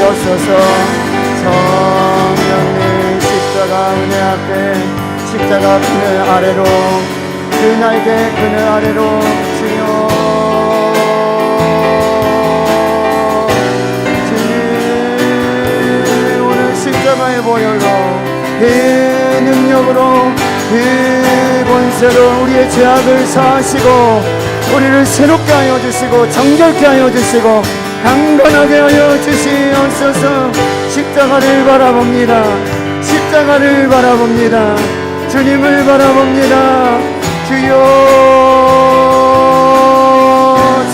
주시옵소서. 성령님 십자가 은혜 앞에 십자가 그늘 아래로 그 날개 그늘 아래로 주여 주님 오늘 십자가의 보혈로 그 능력으로 그 권세로 우리의 죄악을 사하시고 우리를 새롭게 하여 주시고 정결케 하여 주시고 강건하게 하여 주시옵소서. 십자가를 바라봅니다. 십자가를 바라봅니다. 주님을 바라봅니다. 주여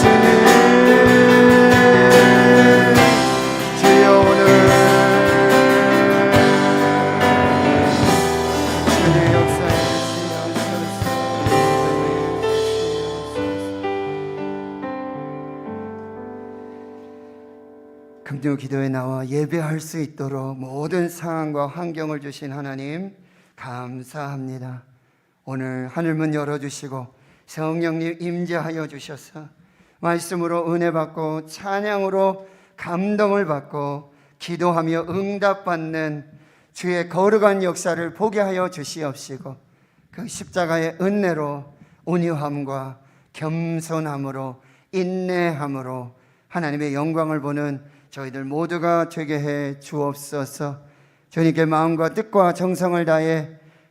주님 주여 오늘 주님의 역사에 주시옵소서. 금요 기도에 나와 예배할 수 있도록 모든 상황과 환경을 주신 하나님 감사합니다. 오늘 하늘문 열어주시고 성령님 임재하여 주셔서 말씀으로 은혜 받고 찬양으로 감동을 받고 기도하며 응답받는 주의 거룩한 역사를 보게 하여 주시옵시고 그 십자가의 은혜로 온유함과 겸손함으로 인내함으로 하나님의 영광을 보는 저희들 모두가 되게 해 주옵소서. 주님께 마음과 뜻과 정성을 다해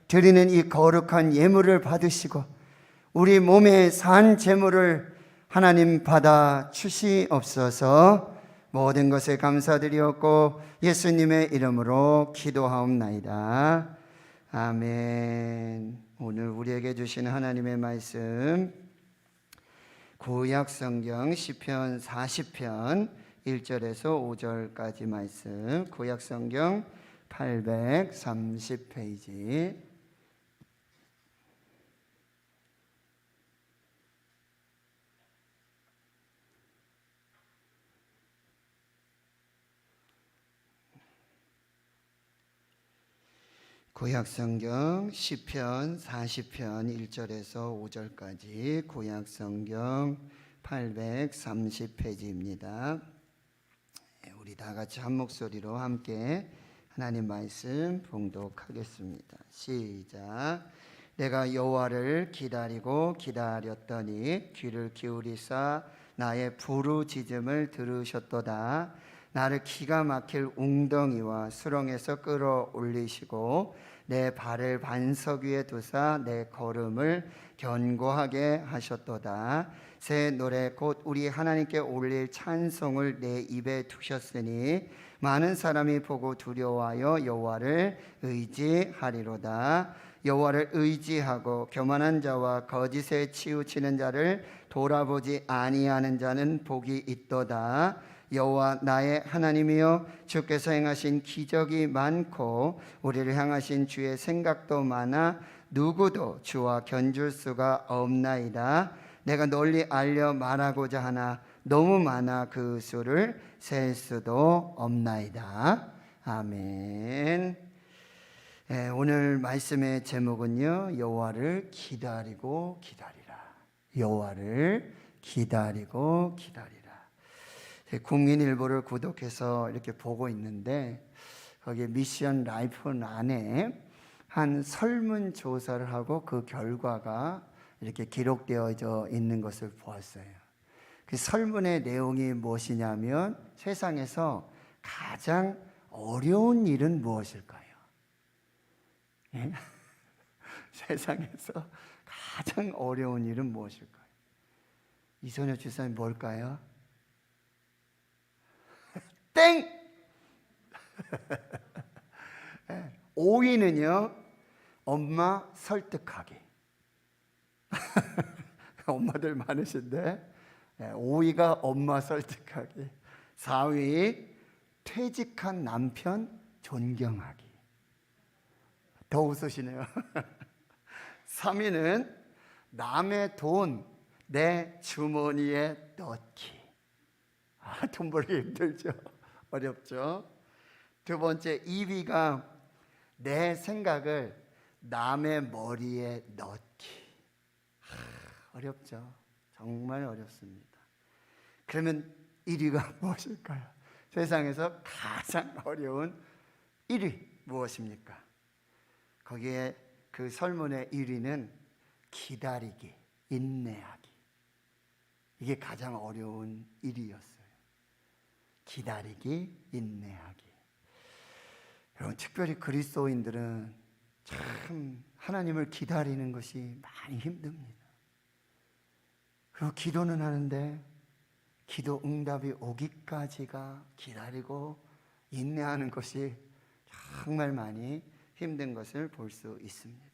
드리는 이 거룩한 예물을 받으시고 우리 몸의 산 제물을 하나님 받아 주시옵소서. 모든 것에 감사드리옵고 예수님의 이름으로 기도하옵나이다. 아멘. 오늘 우리에게 주시는 하나님의 말씀 구약 성경 시편 40편 1절에서 5절까지 말씀, 구약 성경 830페이지. 구약 성경 시편 40편 1절에서 5절까지 구약 성경 830페이지입니다. 우리 다 같이 한 목소리로 함께 하나님 말씀 봉독하겠습니다. 시작. 내가 여호와를 기다리고 기다렸더니 귀를 기울이사 나의 부르짖음을 들으셨도다. 나를 기가 막힐 웅덩이와 수렁에서 끌어올리시고 내 발을 반석 위에 두사 내 걸음을 견고하게 하셨도다. 새 노래 곧 우리 하나님께 올릴 찬송을 내 입에 두셨으니 많은 사람이 보고 두려워하여 여호와를 의지하리로다. 여호와를 의지하고 교만한 자와 거짓에 치우치는 자를 돌아보지 아니하는 자는 복이 있도다. 여호와 나의 하나님이여 주께서 행하신 기적이 많고 우리를 향하신 주의 생각도 많아 누구도 주와 견줄 수가 없나이다. 내가 널리 알려 말하고자 하나 너무 많아 그 수를 셀 수도 없나이다. 아멘. 오늘 말씀의 제목은요, 여호와를 기다리고 기다리라. 여호와를 기다리고 기다리라. 국민일보를 구독해서 이렇게 보고 있는데 거기에 미션 라이프 안에 한 설문조사를 하고 그 결과가 이렇게 기록되어져 있는 것을 보았어요. 그 설문의 내용이 무엇이냐면 세상에서 가장 어려운 일은 무엇일까요? 예? 세상에서 가장 어려운 일은 무엇일까요? 이소녀 주사님 뭘까요? 땡! 5위는요 엄마 설득하기. 엄마들 많으신데 5위가 엄마 설득하기. 4위 퇴직한 남편 존경하기. 더 웃으시네요. 3위는 남의 돈 내 주머니에 넣기. 돈 벌기 힘들죠. 어렵죠. 두 번째 2위가 내 생각을 남의 머리에 넣기. 어렵죠. 정말 어렵습니다. 그러면 1위가 무엇일까요? 세상에서 가장 어려운 일이 무엇입니까? 거기에 그 설문의 1위는 기다리기, 인내하기. 이게 가장 어려운 일이었어요. 기다리기, 인내하기. 여러분, 특별히 그리스도인들은 참 하나님을 기다리는 것이 많이 힘듭니다. 그리고 기도는 하는데 기도 응답이 오기까지가 기다리고 인내하는 것이 정말 많이 힘든 것을 볼 수 있습니다.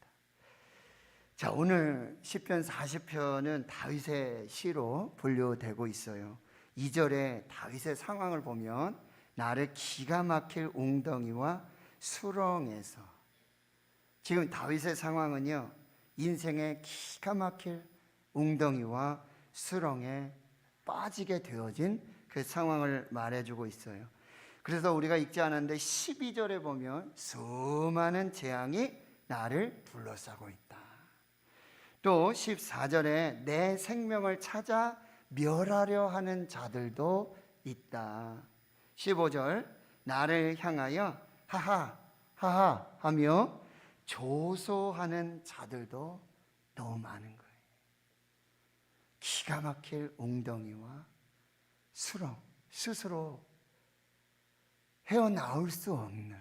자, 오늘 시편 40편은 다윗의 시로 분류되고 있어요. 2절에 다윗의 상황을 보면 나를 기가 막힐 웅덩이와 수렁에서, 지금 다윗의 상황은요, 인생의 기가 막힐 웅덩이와 수렁에 빠지게 되어진 그 상황을 말해주고 있어요. 그래서 우리가 읽지 않았는데 12절에 보면 수많은 재앙이 나를 둘러싸고 있다. 또 14절에 내 생명을 찾아 멸하려 하는 자들도 있다. 15절 나를 향하여 하하 하하 하며 조소하는 자들도 너무 많은 거예요. 기가 막힐 웅덩이와 수렁, 스스로 헤어나올 수 없는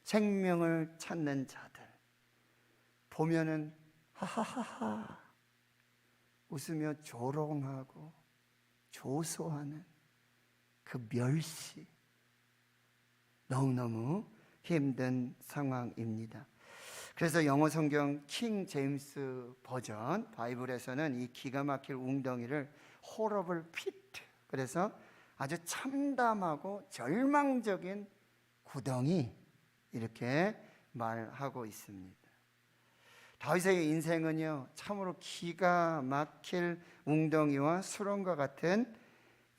생명을 찾는 자들 보면은 하하하하 웃으며 조롱하고 조소하는 그 멸시, 너무너무 힘든 상황입니다. 그래서 영어 성경 킹 제임스 버전 바이블에서는 이 기가 막힐 웅덩이를 horrible pit, 그래서 아주 참담하고 절망적인 구덩이, 이렇게 말하고 있습니다. 다윗의 인생은요, 참으로 기가 막힐 웅덩이와 수렁과 같은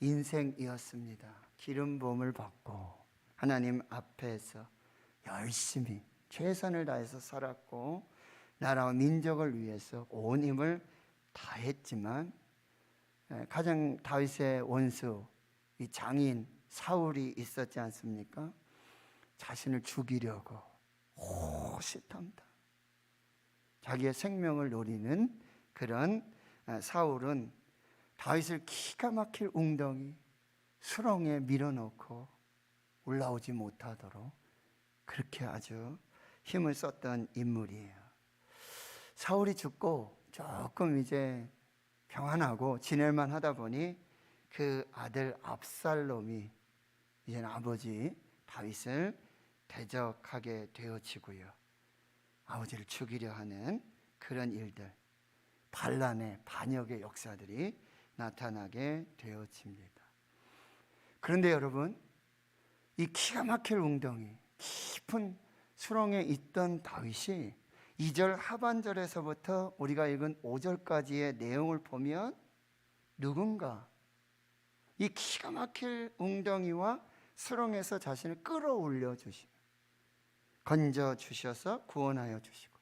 인생이었습니다. 기름 부음을 받고 하나님 앞에서 열심히 최선을 다해서 살았고 나라와 민족을 위해서 온 힘을 다했지만, 가장 다윗의 원수 이 장인 사울이 있었지 않습니까? 자신을 죽이려고 호시탐탐 자기의 생명을 노리는 그런 사울은 다윗을 기가 막힐 웅덩이 수렁에 밀어넣고 올라오지 못하도록 그렇게 아주 힘을 썼던 인물이에요. 사울이 죽고 조금 이제 평안하고 지낼만 하다 보니 그 아들 압살롬이 이제는 아버지 다윗을 대적하게 되어지고요, 아버지를 죽이려 하는 그런 일들, 반란의 반역의 역사들이 나타나게 되어집니다. 그런데 여러분, 이 기가 막힐 웅덩이 깊은 수렁에 있던 다윗이 2절 하반절에서부터 우리가 읽은 5절까지의 내용을 보면 누군가 이 기가 막힐 웅덩이와 수렁에서 자신을 끌어올려 주시고 건져 주셔서 구원하여 주시고,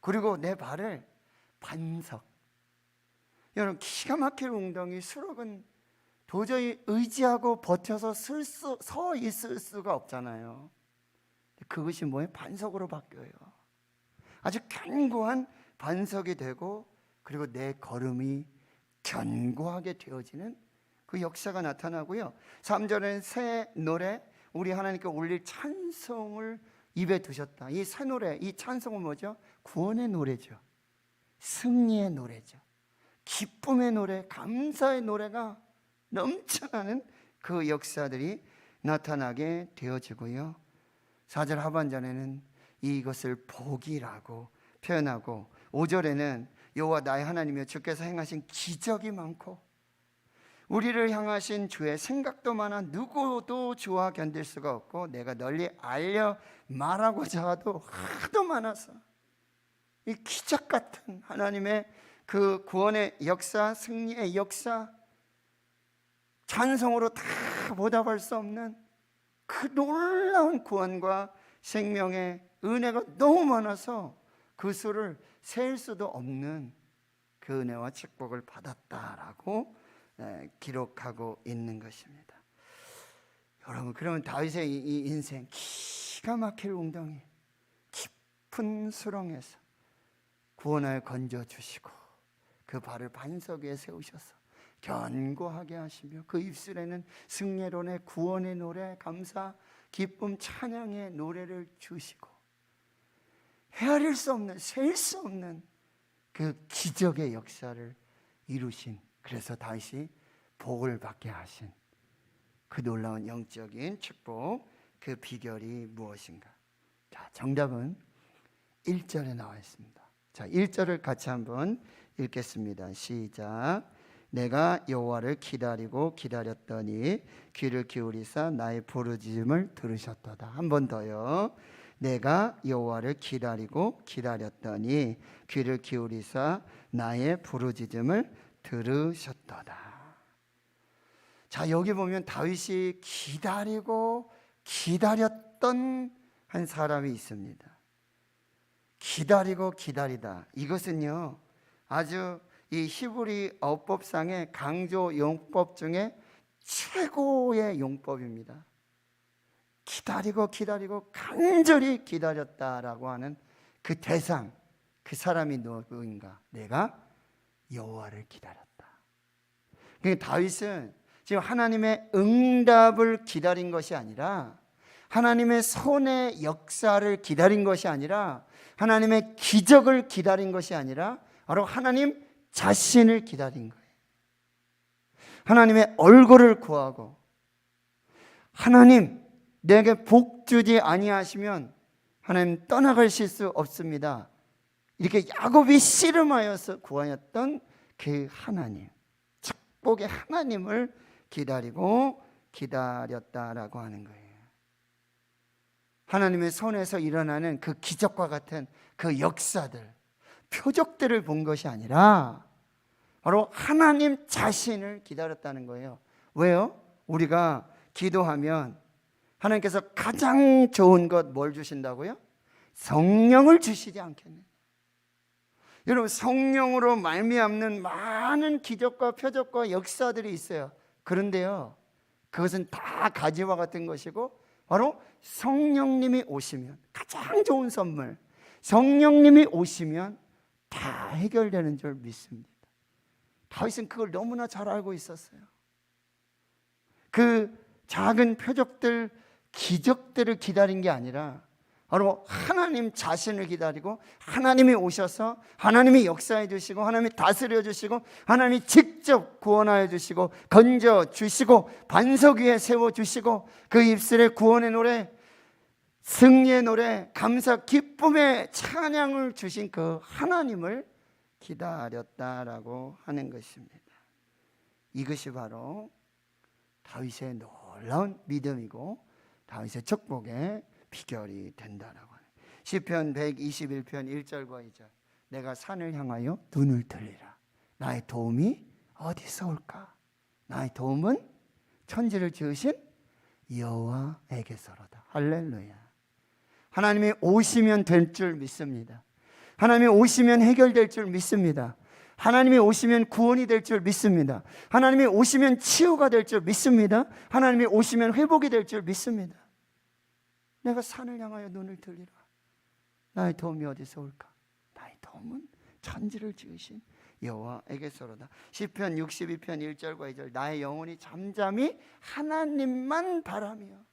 그리고 내 발을 반석, 여러분 기가 막힐 웅덩이 수렁은 도저히 의지하고 버텨서 서 있을 수가 없잖아요. 그것이 뭐예요? 반석으로 바뀌어요. 아주 견고한 반석이 되고, 그리고 내 걸음이 견고하게 되어지는 그 역사가 나타나고요. 3절에는 새 노래, 우리 하나님께 올릴 찬송을 입에 두셨다. 이 새 노래, 이 찬송은 뭐죠? 구원의 노래죠. 승리의 노래죠. 기쁨의 노래, 감사의 노래가 넘쳐나는 그 역사들이 나타나게 되어지고요. 4절 하반절에는 이것을 복이라고 표현하고, 5절에는 여호와 나의 하나님이여 주께서 행하신 기적이 많고 우리를 향하신 주의 생각도 많아 누구도 주와 견딜 수가 없고 내가 널리 알려 말하고자 하도 하도 많아서, 이 기적 같은 하나님의 그 구원의 역사, 승리의 역사, 찬송으로 다 보답할 수 없는 그 놀라운 구원과 생명의 은혜가 너무 많아서 그 수를 셀 수도 없는 그 은혜와 축복을 받았다라고 기록하고 있는 것입니다. 여러분, 그러면 다윗의 이 인생 기가 막힐 웅덩이 깊은 수렁에서 구원하여 건져주시고 그 발을 반석 위에 세우셔서 견고하게 하시며 그 입술에는 승리의 노래, 구원의 노래, 감사, 기쁨, 찬양의 노래를 주시고 헤아릴 수 없는, 셀 수 없는 그 기적의 역사를 이루신, 그래서 다윗이 복을 받게 하신 그 놀라운 영적인 축복, 그 비결이 무엇인가? 자, 정답은 1절에 나와 있습니다. 자, 1절을 같이 한번 읽겠습니다. 시작. 내가 여호와를 기다리고 기다렸더니 귀를 기울이사 나의 부르짖음을 들으셨도다. 한 번 더요. 내가 여호와를 기다리고 기다렸더니 귀를 기울이사 나의 부르짖음을 들으셨도다. 자, 여기 보면 다윗이 기다리고 기다렸던 한 사람이 있습니다. 기다리고 기다리다, 이것은요 아주 이 히브리 어법상의 강조 용법 중에 최고의 용법입니다. 기다리고 기다리고 간절히 기다렸다라고 하는 그 대상, 그 사람이 누구인가? 내가 여호와를 기다렸다. 그러니까 다윗은 지금 하나님의 응답을 기다린 것이 아니라, 하나님의 손의 역사를 기다린 것이 아니라, 하나님의 기적을 기다린 것이 아니라 바로 하나님 자신을 기다린 거예요. 하나님의 얼굴을 구하고, 하나님 내게 복 주지 아니하시면 하나님 떠나가실 수 없습니다, 이렇게 야곱이 씨름하여서 구하였던 그 하나님, 축복의 하나님을 기다리고 기다렸다라고 하는 거예요. 하나님의 손에서 일어나는 그 기적과 같은 그 역사들, 표적들을 본 것이 아니라 바로 하나님 자신을 기다렸다는 거예요. 왜요? 우리가 기도하면 하나님께서 가장 좋은 것 뭘 주신다고요? 성령을 주시지 않겠느냐. 여러분, 성령으로 말미암는 많은 기적과 표적과 역사들이 있어요. 그런데요, 그것은 다 가지와 같은 것이고, 바로 성령님이 오시면 가장 좋은 선물, 성령님이 오시면 다 해결되는 줄 믿습니다. 다윗은 그걸 너무나 잘 알고 있었어요. 그 작은 표적들, 기적들을 기다린 게 아니라 바로 하나님 자신을 기다리고, 하나님이 오셔서 하나님이 역사해 주시고, 하나님이 다스려 주시고, 하나님이 직접 구원하여 주시고, 건져 주시고, 반석 위에 세워 주시고, 그 입술에 구원의 노래, 승리의 노래, 감사, 기쁨의 찬양을 주신 그 하나님을 기다렸다라고 하는 것입니다. 이것이 바로 다윗의 놀라운 믿음이고 다윗의 축복의 비결이 된다라고 하는. 시편 121편 1절과 2절. 내가 산을 향하여 눈을 들리라. 나의 도움이 어디서 올까? 나의 도움은 천지를 지으신 여호와에게서로다. 할렐루야. 하나님이 오시면 될 줄 믿습니다. 하나님이 오시면 해결될 줄 믿습니다. 하나님이 오시면 구원이 될 줄 믿습니다. 하나님이 오시면 치유가 될 줄 믿습니다. 하나님이 오시면 회복이 될 줄 믿습니다. 내가 산을 향하여 눈을 들리라. 나의 도움이 어디서 올까? 나의 도움은 천지를 지으신 여호와에게서로다. 시편 62편 1절과 2절. 나의 영혼이 잠잠히 하나님만 바라며,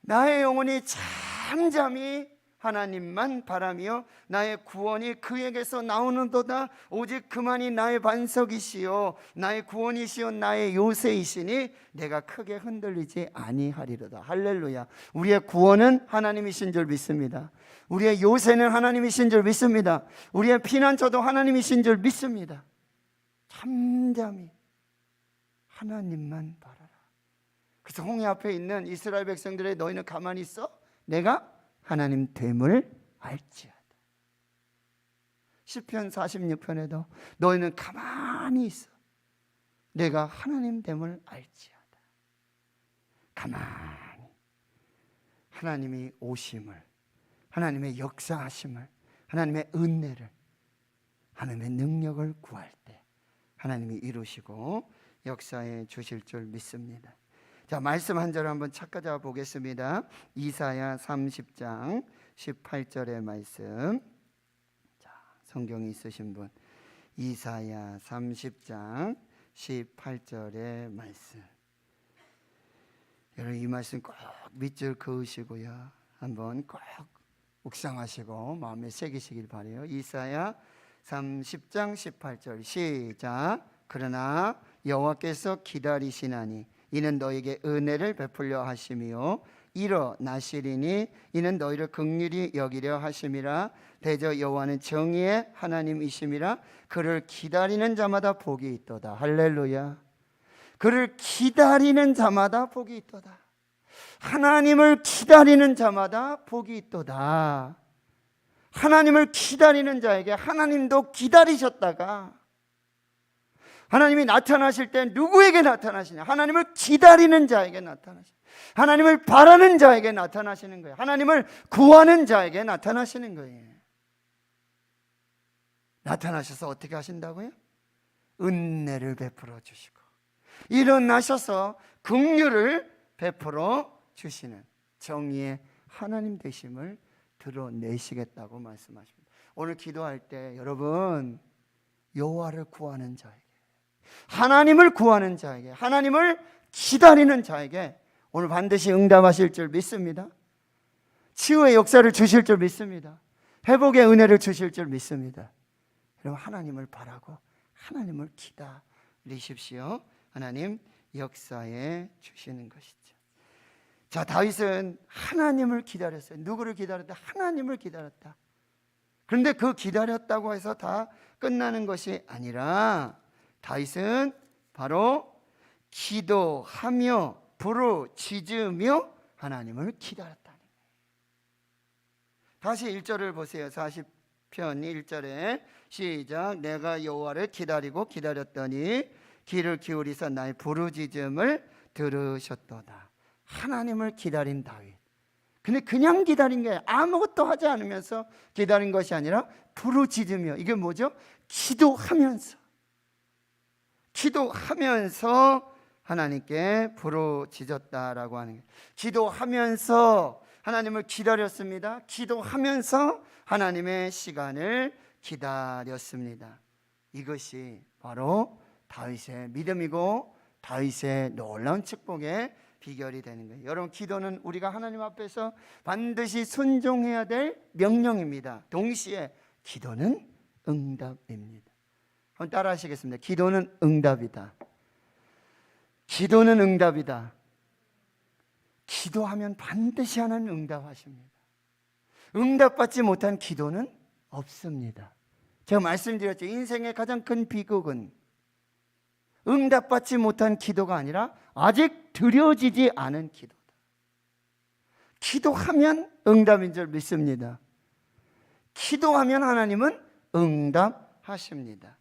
나의 영혼이 잠잠히 하나님만 바라며 나의 구원이 그에게서 나오는도다. 오직 그만이 나의 반석이시요 나의 구원이시요 나의 요새이시니 내가 크게 흔들리지 아니하리로다. 할렐루야. 우리의 구원은 하나님이신 줄 믿습니다. 우리의 요새는 하나님이신 줄 믿습니다. 우리의 피난처도 하나님이신 줄 믿습니다. 잠잠히 하나님만 바라라. 그래서 홍해 앞에 있는 이스라엘 백성들의 너희는 가만히 있어? 내가 하나님 됨을 알지어다. 시편 46편에도 너희는 가만히 있어. 내가 하나님 됨을 알지어다. 가만히 하나님이 오심을, 하나님의 역사하심을, 하나님의 은혜를, 하나님의 능력을 구할 때 하나님이 이루시고 역사해 주실 줄 믿습니다. 자, 말씀 한 절 한번 찾아가 보겠습니다. 이사야 30장 18절의 말씀. 자, 성경이 있으신 분, 이사야 30장 18절의 말씀. 여러분, 이 말씀 꼭 밑줄 그으시고요, 한번 꼭 묵상하시고 마음에 새기시길 바라요. 이사야 30장 18절 시작. 그러나 여호와께서 기다리시나니 이는 너에게 은혜를 베풀려 하심이요 일어나시리니 이는 너희를 긍휼히 여기려 하심이라. 대저 여호와는 정의의 하나님이심이라. 그를 기다리는 자마다 복이 있도다. 할렐루야. 그를 기다리는 자마다 복이 있도다. 하나님을 기다리는 자마다 복이 있도다. 하나님을 기다리는 자에게 하나님도 기다리셨다가 하나님이 나타나실 때 누구에게 나타나시냐? 하나님을 기다리는 자에게 나타나시는, 하나님을 바라는 자에게 나타나시는 거예요. 하나님을 구하는 자에게 나타나시는 거예요. 나타나셔서 어떻게 하신다고요? 은혜를 베풀어 주시고 일어나셔서 긍휼을 베풀어 주시는 정의의 하나님 되심을 드러내시겠다고 말씀하십니다. 오늘 기도할 때 여러분, 여호와를 구하는 자에게, 하나님을 구하는 자에게, 하나님을 기다리는 자에게 오늘 반드시 응답하실 줄 믿습니다. 치유의 역사를 주실 줄 믿습니다. 회복의 은혜를 주실 줄 믿습니다. 여러분, 하나님을 바라고 하나님을 기다리십시오. 하나님 역사에 주시는 것이죠. 자, 다윗은 하나님을 기다렸어요. 누구를 기다렸다? 하나님을 기다렸다. 그런데 그 기다렸다고 해서 다 끝나는 것이 아니라 다윗은 바로 기도하며 부르짖으며 하나님을 기다렸다는 거예요. 다시 1절을 보세요. 40편 1절에 시작. 내가 여호와를 기다리고 기다렸더니 귀를 기울이서 나의 부르짖음을 들으셨도다. 하나님을 기다린 다윗. 근데 그냥 기다린 게 아무것도 하지 않으면서 기다린 것이 아니라 부르짖으며, 이게 뭐죠? 기도하면서 하나님께 부르짖었다라고 하는 거예요. 기도하면서 하나님을 기다렸습니다. 기도하면서 하나님의 시간을 기다렸습니다. 이것이 바로 다윗의 믿음이고 다윗의 놀라운 축복의 비결이 되는 거예요. 여러분, 기도는 우리가 하나님 앞에서 반드시 순종해야 될 명령입니다. 동시에 기도는 응답입니다. 한번 따라 하시겠습니다. 기도는 응답이다. 기도는 응답이다. 기도하면 반드시 하나님 응답하십니다. 응답받지 못한 기도는 없습니다. 제가 말씀드렸죠. 인생의 가장 큰 비극은 응답받지 못한 기도가 아니라 아직 드려지지 않은 기도다. 기도하면 응답인 줄 믿습니다. 기도하면 하나님은 응답하십니다.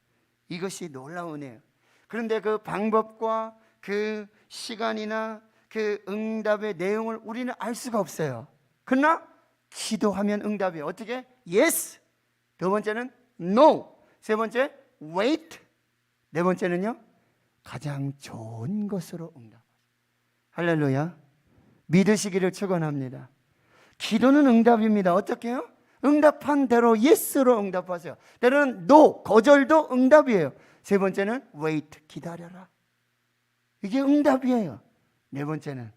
이것이 놀라운 은혜예요. 그런데 그 방법과 그 시간이나 그 응답의 내용을 우리는 알 수가 없어요. 그러나 기도하면 응답이에요. 어떻게? Yes. 두 번째는 No. 세 번째 Wait. 네 번째는요, 가장 좋은 것으로 응답. 할렐루야. 믿으시기를 축원합니다. 기도는 응답입니다. 어떻게 해요? 응답한 대로 Yes로 응답하세요. 때로는 No, 거절도 응답이에요. 세 번째는 Wait, 기다려라. 이게 응답이에요. 네 번째는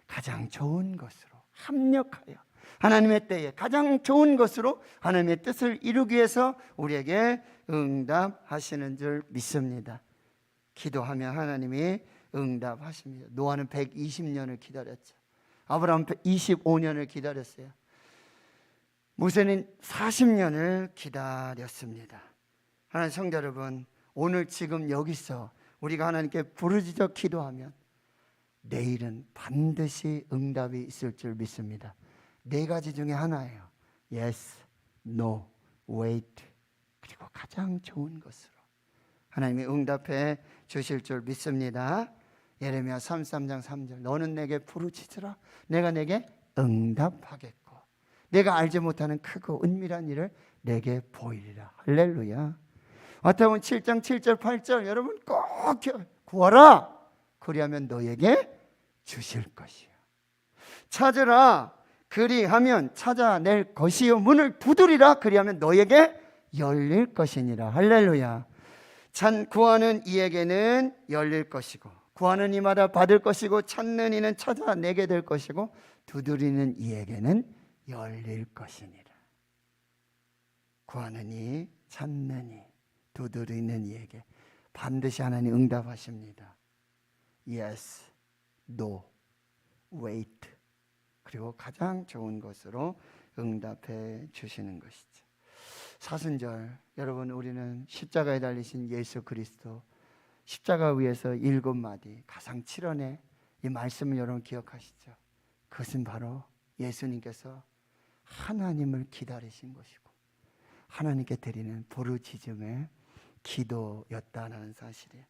가장 좋은 것으로 합력하여 하나님의 때에 가장 좋은 것으로 하나님의 뜻을 이루기 위해서 우리에게 응답하시는 줄 믿습니다. 기도하면 하나님이 응답하십니다. 노아는 120년을 기다렸죠. 아브라함 25년을 기다렸어요. 모세는 40년을 기다렸습니다. 하나님 성도 여러분, 오늘 지금 여기서 우리가 하나님께 부르짖어 기도하면 내일은 반드시 응답이 있을 줄 믿습니다. 네 가지 중에 하나예요. Yes, No, Wait. 그리고 가장 좋은 것으로 하나님이 응답해 주실 줄 믿습니다. 예레미야 33장 3절. 너는 내게 부르짖으라. 내가 내게 응답하겠고 내가 알지 못하는 크고 은밀한 일을 내게 보이리라. 할렐루야. 마태복음 7장 7절 8절. 여러분 꼭 구하라. 그리하면 너에게 주실 것이요. 찾으라 그리하면 찾아낼 것이요. 문을 두드리라 그리하면 너에게 열릴 것이니라. 할렐루야. 구하는 이에게는 열릴 것이고, 구하는 이마다 받을 것이고, 찾는 이는 찾아내게 될 것이고, 두드리는 이에게는 열릴 것이니라. 구하는 이, 찾는 이, 두드리는 이에게 반드시 하나님 응답하십니다. Yes, no, wait. 그리고 가장 좋은 것으로 응답해 주시는 것이죠. 사순절, 여러분, 우리는 십자가에 달리신 예수 그리스도, 십자가 위에서 7마디 가상 7원의 이 말씀을 여러분 기억하시죠? 그것은 바로 예수님께서 하나님을 기다리신 것이고 하나님께 드리는 부르짖음의 기도였다는 사실이에요.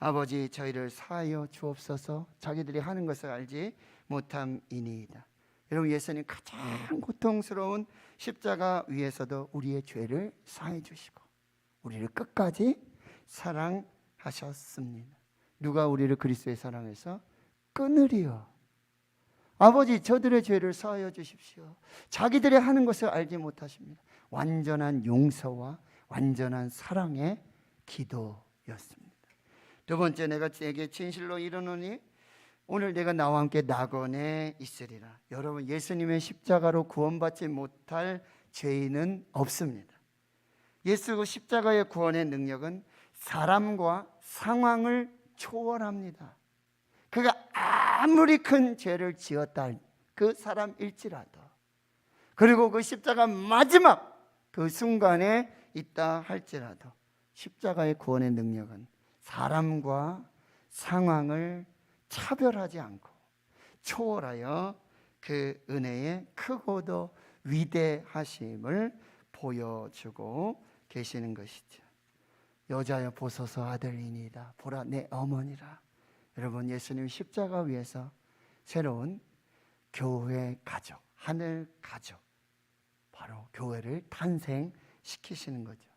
아버지, 저희를 사하여 주옵소서. 자기들이 하는 것을 알지 못함이니이다. 여러분, 예수님 가장 고통스러운 십자가 위에서도 우리의 죄를 사해 주시고 우리를 끝까지 사랑하셨습니다. 누가 우리를 그리스도의 사랑해서 끊으리요. 아버지, 저들의 죄를 사하여 주십시오. 자기들이 하는 것을 알지 못하십니다. 완전한 용서와 완전한 사랑의 기도였습니다. 두 번째, 내가 내게 진실로 이르노니 오늘 내가 나와 함께 낙원에 있으리라. 여러분, 예수님의 십자가로 구원받지 못할 죄인은 없습니다. 예수 십자가의 구원의 능력은 사람과 상황을 초월합니다. 그가 아무리 큰 죄를 지었다 그 사람일지라도, 그리고 그 십자가 마지막 그 순간에 있다 할지라도, 십자가의 구원의 능력은 사람과 상황을 차별하지 않고 초월하여 그 은혜의 크고도 위대하심을 보여주고 계시는 것이죠. 여자여 보소서 아들이니이다. 보라 내 어머니라. 여러분, 예수님 십자가 위에서 새로운 교회 가족, 하늘 가족, 바로 교회를 탄생시키시는 거죠.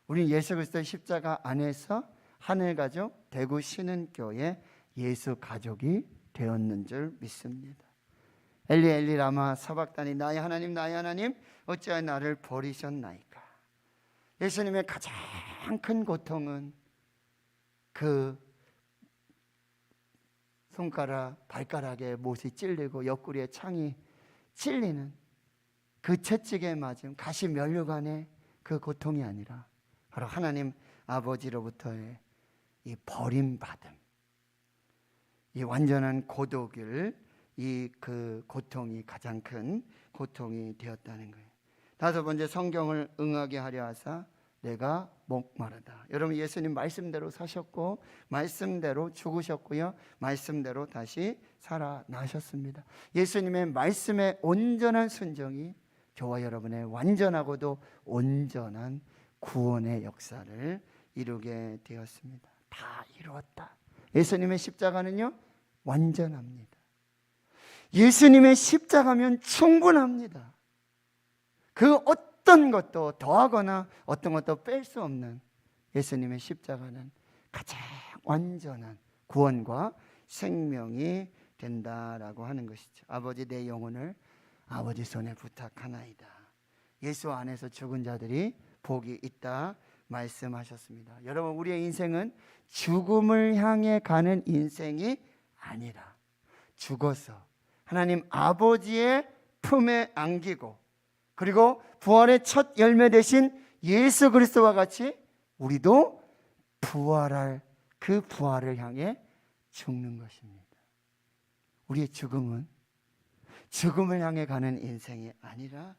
우리는 예수 그리스도의 십자가 안에서 하늘 가족, 대구 신은교회 예수 가족이 되었는 줄 믿습니다. 엘리 엘리 라마 사박다니, 나의 하나님 나의 하나님 어찌하여 나를 버리셨나이까. 예수님의 가장 큰 고통은 그 손가락, 발가락에 못이 찔리고 옆구리에 창이 찔리는 그 채찍에 맞은 가시 면류관의 그 고통이 아니라 바로 하나님 아버지로부터의 이 버림받음, 이 완전한 고독을, 이 그 고통이 가장 큰 고통이 되었다는 거예요. 다섯 번째, 성경을 응하게 하려 하사 내가 목마르다. 여러분, 예수님 말씀대로 사셨고 말씀대로 죽으셨고요, 말씀대로 다시 살아나셨습니다. 예수님의 말씀에 온전한 순종이 저와 여러분의 완전하고도 온전한 구원의 역사를 이루게 되었습니다. 다 이루었다. 예수님의 십자가는요, 완전합니다. 예수님의 십자가면 충분합니다. 그 어떤 것도 더하거나 어떤 것도 뺄 수 없는 예수님의 십자가는 가장 완전한 구원과 생명이 된다라고 하는 것이죠. 아버지, 내 영혼을 아버지 손에 부탁하나이다. 예수 안에서 죽은 자들이 복이 있다 말씀하셨습니다. 여러분, 우리의 인생은 죽음을 향해 가는 인생이 아니라 죽어서 하나님 아버지의 품에 안기고, 그리고 부활의 첫 열매 되신 예수 그리스도와 같이 우리도 부활할 그 부활을 향해 죽는 것입니다. 우리의 죽음은 죽음을 향해 가는 인생이 아니라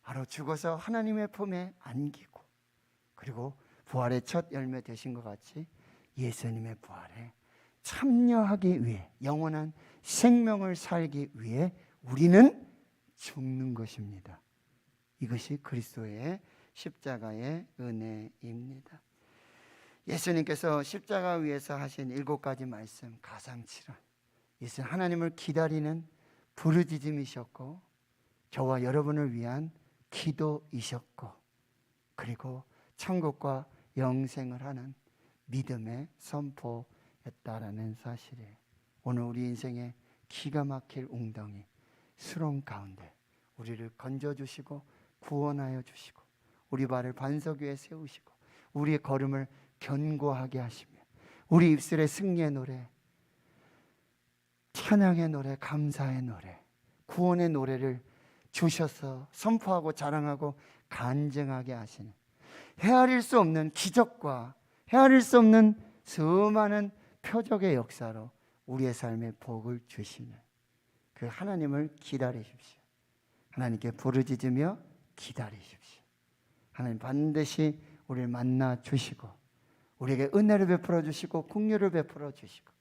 바로 죽어서 하나님의 품에 안기고, 그리고 부활의 첫 열매 되신 것 같이 예수님의 부활에 참여하기 위해, 영원한 생명을 살기 위해 우리는 죽는 것입니다. 이것이 그리스도의 십자가의 은혜입니다. 예수님께서 십자가 위에서 하신 7가지 말씀, 가상칠언, 예수님 하나님을 기다리는 부르짖음이셨고 저와 여러분을 위한 기도이셨고, 그리고 천국과 영생을 하는 믿음의 했다라는 사실이에요. 오늘 우리 인생의 기가 막힐 웅덩이 수렁 가운데 우리를 건져주시고 구원하여 주시고 우리 발을 반석 위에 세우시고 우리의 걸음을 견고하게 하시며 우리 입술의 승리의 노래, 찬양의 노래, 감사의 노래, 구원의 노래를 주셔서 선포하고 자랑하고 간증하게 하시는, 헤아릴 수 없는 기적과 헤아릴 수 없는 수많은 표적의 역사로 우리의 삶에 복을 주시는 그 하나님을 기다리십시오. 하나님께 부르짖으며 기다리십시오. 하나님 반드시 우리를 만나 주시고 우리에게 은혜를 베풀어 주시고 긍휼을 베풀어 주시고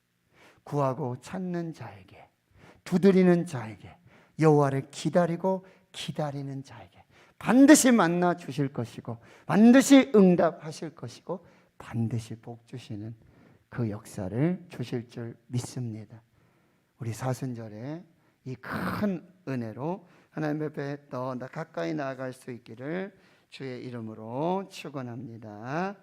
구하고 찾는 자에게, 두드리는 자에게, 여호와를 기다리고 기다리는 자에게 반드시 만나 주실 것이고 반드시 응답하실 것이고 반드시 복 주시는 그 역사를 주실 줄 믿습니다. 우리 사순절에 이 큰 은혜로 하나님 앞에 더 가까이 나아갈 수 있기를 주의 이름으로 축원합니다.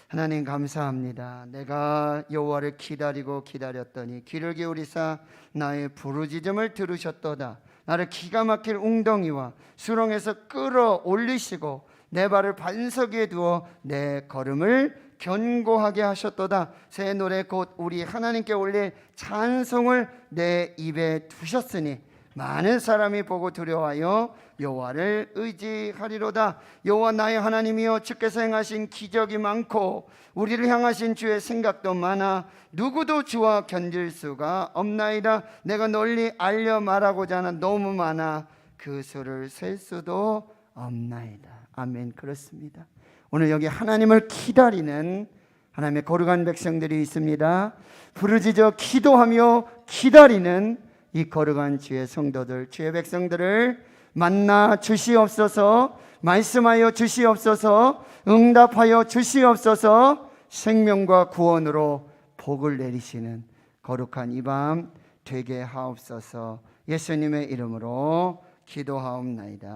하나님 감사합니다. 내가 여호와를 기다리고 기다렸더니 귀를 기울이사 나의 부르짖음을 들으셨도다. 나를 기가 막힐 웅덩이와 수렁에서 끌어올리시고 내 발을 반석 위에 두어 내 걸음을 견고하게 하셨도다. 새 노래 곧 우리 하나님께 올릴 찬송을 내 입에 두셨으니 많은 사람이 보고 두려워하여 여호와를 의지하리로다. 여호와 나의 하나님이여 주께서 행하신 기적이 많고 우리를 향하신 주의 생각도 많아 누구도 주와 견딜 수가 없나이다. 내가 널리 알려 말하고자 하는 너무 많아 그 수를 셀 수도 없나이다. 아멘. 그렇습니다. 오늘 여기 하나님을 기다리는 하나님의 거룩한 백성들이 있습니다. 부르짖어 기도하며 기다리는 이 거룩한 주의 성도들, 주의 백성들을 만나 주시옵소서, 말씀하여 주시옵소서, 응답하여 주시옵소서, 생명과 구원으로 복을 내리시는 거룩한 이 밤 되게 하옵소서. 예수님의 이름으로 기도하옵나이다.